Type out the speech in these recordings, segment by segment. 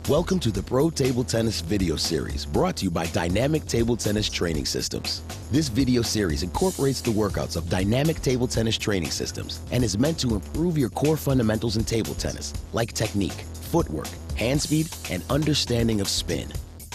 Welcome to the Pro Table Tennis video series brought to you by Dynamic Table Tennis Training Systems. This video series incorporates the workouts of Dynamic Table Tennis Training Systems and is meant to improve your core fundamentals in table tennis, like technique, footwork, hand speed, and understanding of spin.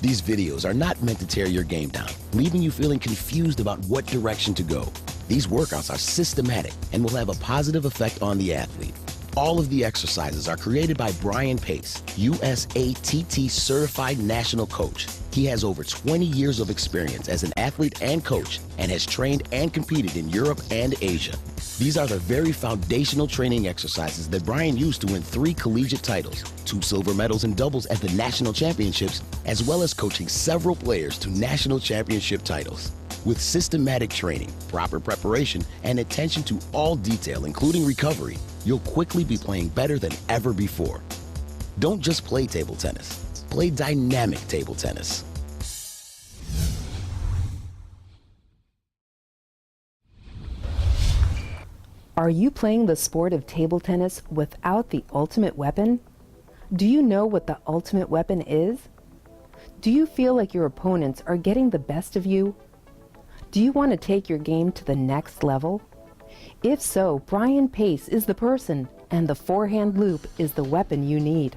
These videos are not meant to tear your game down, leaving you feeling confused about what direction to go. These workouts are systematic and will have a positive effect on the athlete. All of the exercises are created by Brian Pace, USATT certified national coach. He has over 20 years of experience as an athlete and coach and has trained and competed in Europe and Asia. These are the very foundational training exercises that Brian used to win 3 collegiate titles, 2 silver medals in doubles at the national championships, as well as coaching several players to national championship titles. With systematic training, proper preparation, and attention to all detail, including recovery, you'll quickly be playing better than ever before. Don't just play table tennis, play dynamic table tennis. Are you playing the sport of table tennis without the ultimate weapon? Do you know what the ultimate weapon is? Do you feel like your opponents are getting the best of you? Do you want to take your game to the next level? If so, Brian Pace is the person, and the Forehand loop is the weapon you need.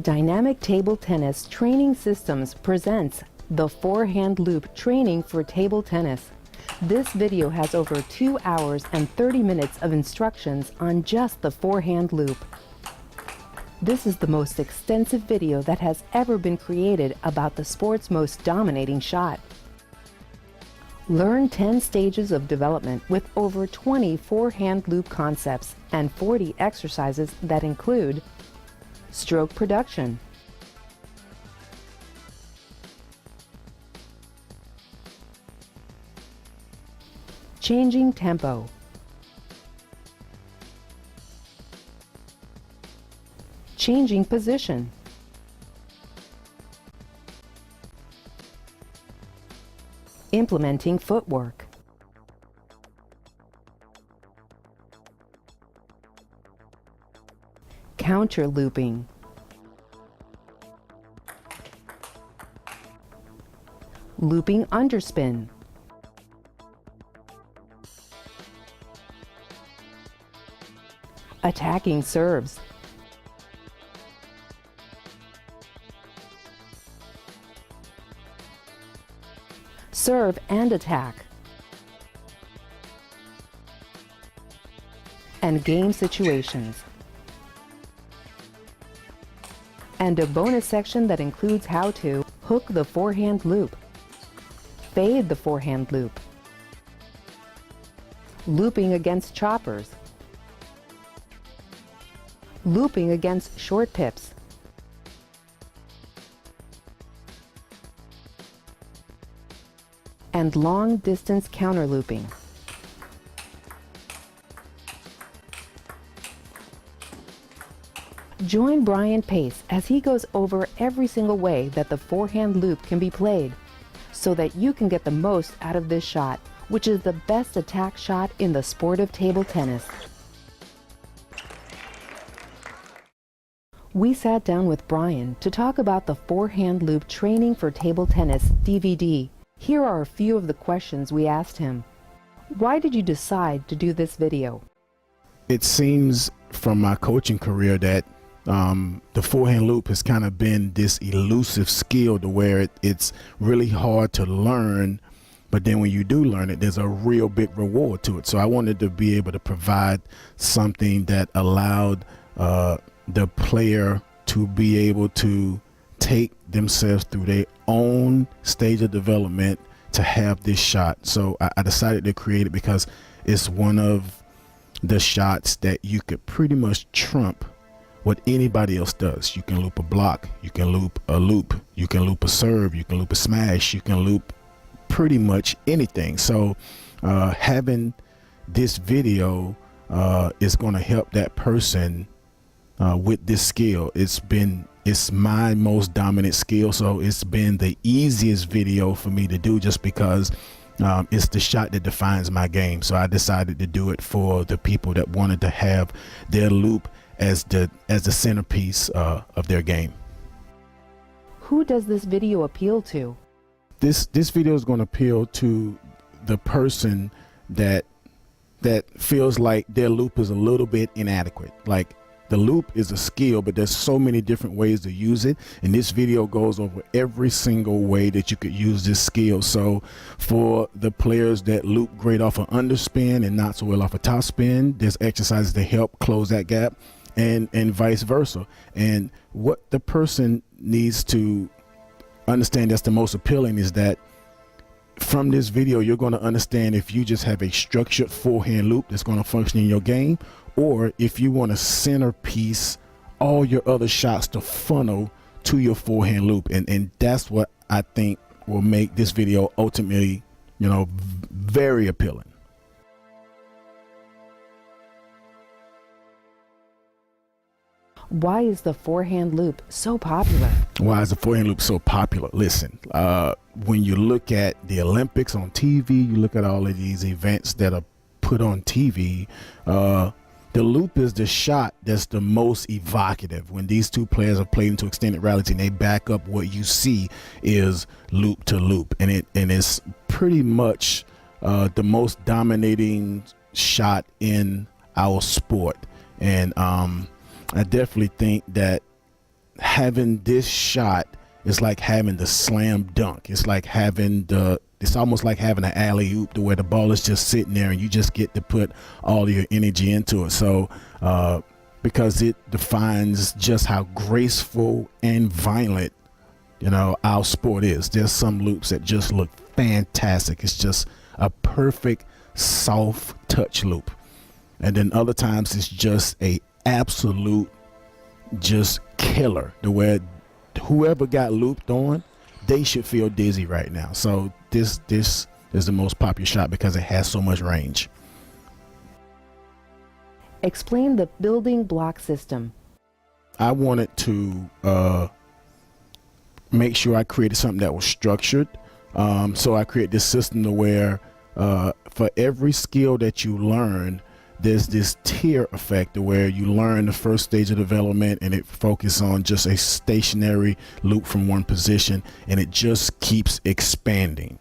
Dynamic Table Tennis Training Systems presents the Forehand Loop Training for Table Tennis. This video has over 2 hours and 30 minutes of instructions on just the forehand loop. This is the most extensive video that has ever been created about the sport's most dominating shot. Learn 10 stages of development with over 20 forehand loop concepts and 40 exercises that include stroke production, changing tempo, changing position, implementing footwork, counter looping, looping underspin, attacking serves, serve and attack, and game situations. And a bonus section that includes how to hook the forehand loop, fade the forehand loop, looping against choppers, looping against short pips, and long-distance counter looping. Join Brian Pace as he goes over every single way that the forehand loop can be played, so that you can get the most out of this shot, which is the best attack shot in the sport of table tennis. We sat down with Brian to talk about the Forehand Loop Training for Table Tennis DVD. Here are a few of the questions we asked him. Why did you decide to do this video? It seems from my coaching career that the forehand loop has kind of been this elusive skill to where it's really hard to learn, but then when you do learn it, there's a real big reward to it. So I wanted to be able to provide something that allowed the player to be able to take themselves through their own stage of development to have this shot. So I decided to create it because it's one of the shots that you could pretty much trump what anybody else does. You can loop a block, you can loop a loop, you can loop a serve, you can loop a smash, you can loop pretty much anything. So having this video is going to help that person with this skill. It's my most dominant skill, so it's been the easiest video for me to do just because it's the shot that defines my game. So I decided to do it for the people that wanted to have their loop as the centerpiece of their game. Who does this video appeal to? This video is going to appeal to the person that feels like their loop is a little bit inadequate. Like, the loop is a skill, but there's so many different ways to use it, and this video goes over every single way that you could use this skill. So for the players that loop great off an underspin and not so well off a topspin, there's exercises to help close that gap, and vice versa. And what the person needs to understand that's the most appealing is that from this video, you're going to understand if you just have a structured forehand loop that's going to function in your game, or if you want to centerpiece all your other shots to funnel to your forehand loop. And that's what I think will make this video ultimately, very appealing. Why is the forehand loop so popular? Why is the forehand loop so popular? Listen, when you look at the Olympics on TV, you look at all of these events that are put on TV, the loop is the shot that's the most evocative. When these two players are played into extended rallies and they back up, what you see is loop to loop, and it's pretty much the most dominating shot in our sport. And I definitely think that having this shot is like having the slam dunk. It's like it's almost like having an alley-oop, to where the ball is just sitting there and you just get to put all your energy into it. So because it defines just how graceful and violent, our sport is. There's some loops that just look fantastic. It's just a perfect soft touch loop. And then other times it's just a absolute just killer, to where whoever got looped on, they should feel dizzy right now. So this is the most popular shot because it has so much range. Explain the building block system. I wanted to make sure I created something that was structured. So I created this system to where for every skill that you learn, there's this tier effect where you learn the first stage of development and it focuses on just a stationary loop from one position, and it just keeps expanding.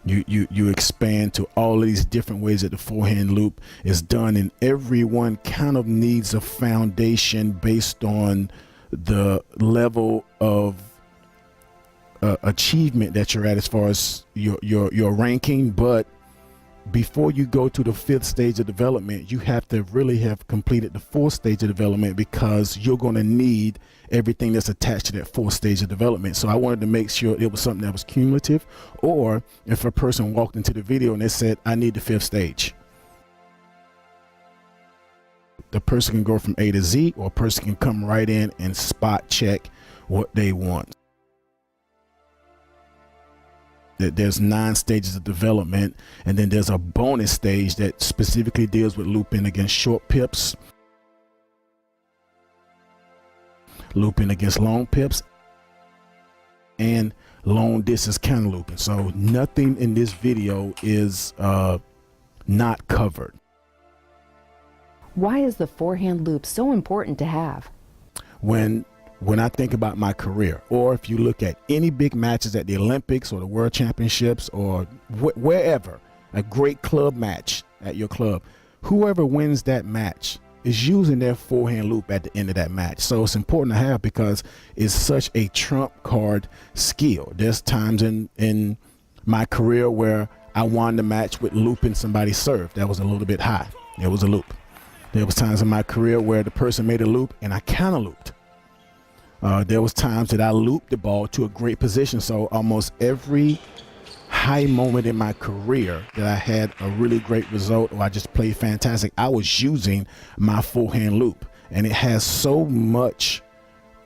You expand to all of these different ways that the forehand loop is done, and everyone kind of needs a foundation based on the level of achievement that you're at as far as your ranking. But before you go to the fifth stage of development, you have to really have completed the fourth stage of development, because you're going to need everything that's attached to that fourth stage of development. So I wanted to make sure it was something that was cumulative, or if a person walked into the video and they said, I need the fifth stage, the person can go from A to Z, or a person can come right in and spot check what they want. There's 9 stages of development, and then there's a bonus stage that specifically deals with looping against short pips, looping against long pips, and long distance counter looping. So nothing in this video is not covered. Why is the forehand loop so important to have? When I think about my career, or if you look at any big matches at the Olympics or the World Championships or wherever, a great club match at your club, whoever wins that match is using their forehand loop at the end of that match. So it's important to have, because it's such a trump card skill. There's times in my career where I won the match with looping somebody's serve that was a little bit high. It was a loop. There was times in my career where the person made a loop and I counter looped. There was times that I looped the ball to a great position. So almost every high moment in my career that I had a really great result, or I just played fantastic, I was using my forehand loop. And it has so much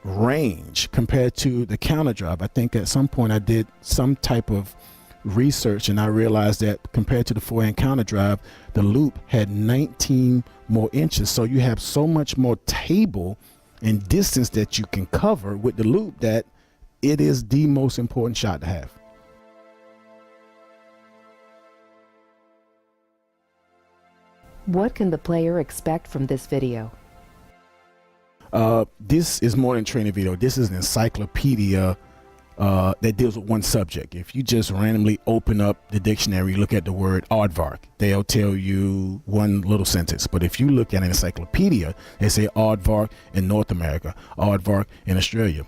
range compared to the counter drive. I think at some point I did some type of research and I realized that compared to the forehand counter drive, the loop had 19 more inches. So you have so much more table and distance that you can cover with the loop, that it is the most important shot to have. What can the player expect from this video? This is more than training video. This is an encyclopedia that deals with one subject. If you just randomly open up the dictionary, look at the word aardvark, they'll tell you one little sentence. But if you look at an encyclopedia, they say aardvark in North America, aardvark in Australia.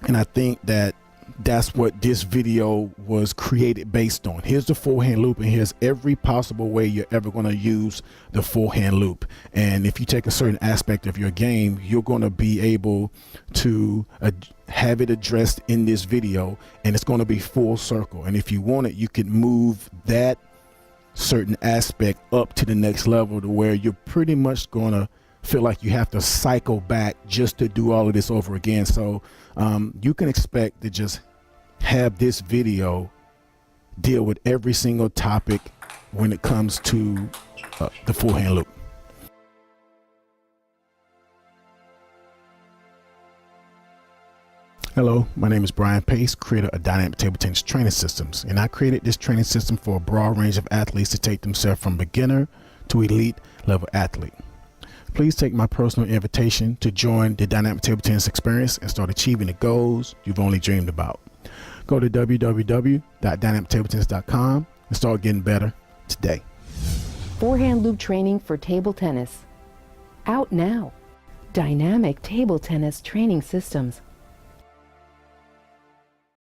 And I think that that's what this video was created based on. Here's the forehand loop, and here's every possible way you're ever going to use the forehand loop. And if you take a certain aspect of your game, you're going to be able to have it addressed in this video, and it's going to be full circle. And if you want it, you can move that certain aspect up to the next level to where you're pretty much going to feel like you have to cycle back just to do all of this over again. So you can expect to just have this video deal with every single topic when it comes to the forehand loop. Hello, my name is Brian Pace, creator of Dynamic Table Tennis Training Systems, and I created this training system for a broad range of athletes to take themselves from beginner to elite level athlete. Please take my personal invitation to join the Dynamic Table Tennis experience and start achieving the goals you've only dreamed about. Go to www.dynamictabletennis.com and start getting better today. Forehand loop training for table tennis. Out now. Dynamic Table Tennis Training Systems.